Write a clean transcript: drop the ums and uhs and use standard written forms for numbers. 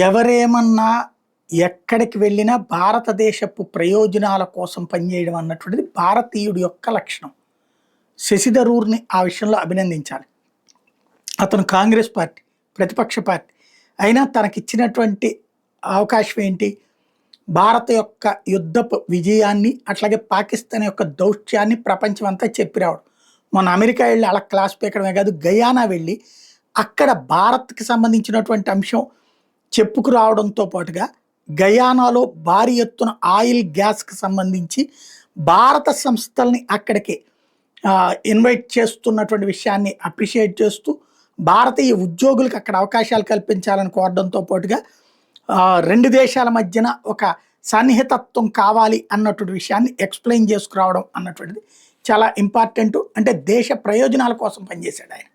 ఎవరేమన్నా ఎక్కడికి వెళ్ళినా భారతదేశపు ప్రయోజనాల కోసం పనిచేయడం అన్నటువంటిది భారతీయుడి యొక్క లక్షణం. శశి థరూర్‌ని ఆ విషయంలో అభినందించాలి. అతను కాంగ్రెస్ పార్టీ, ప్రతిపక్ష పార్టీ. అయినా తనకిచ్చినటువంటి అవకాశం ఏంటి? భారత యొక్క యుద్ధపు విజయాన్ని, అట్లాగే పాకిస్తాన్ యొక్క దౌత్యాన్ని ప్రపంచమంతా చెప్పి రావడం. మొన్న అమెరికా వెళ్ళి అలా క్లాస్ పీకడమే కాదు, గయానా వెళ్ళి అక్కడ భారత్‌కి సంబంధించినటువంటి అంశం చెప్పుకు రావడంతో పాటుగా గయానాలో భారీ ఎత్తున ఆయిల్, గ్యాస్‌కి సంబంధించి భారత సంస్థల్ని అక్కడికి ఇన్వైట్ చేస్తున్నటువంటి విషయాన్ని అప్రిషియేట్ చేస్తూ, భారతీయ ఉద్యోగులకు అక్కడ అవకాశాలు కల్పించాలని కోరడంతో పాటుగా 2 దేశాల మధ్యన ఒక సన్నిహితత్వం కావాలి అన్నటువంటి విషయాన్ని ఎక్స్‌ప్లెయిన్ చేసుకురావడం అన్నటువంటిది చాలా ఇంపార్టెంటు. అంటే దేశ ప్రయోజనాల కోసం పనిచేశాడు ఆయన.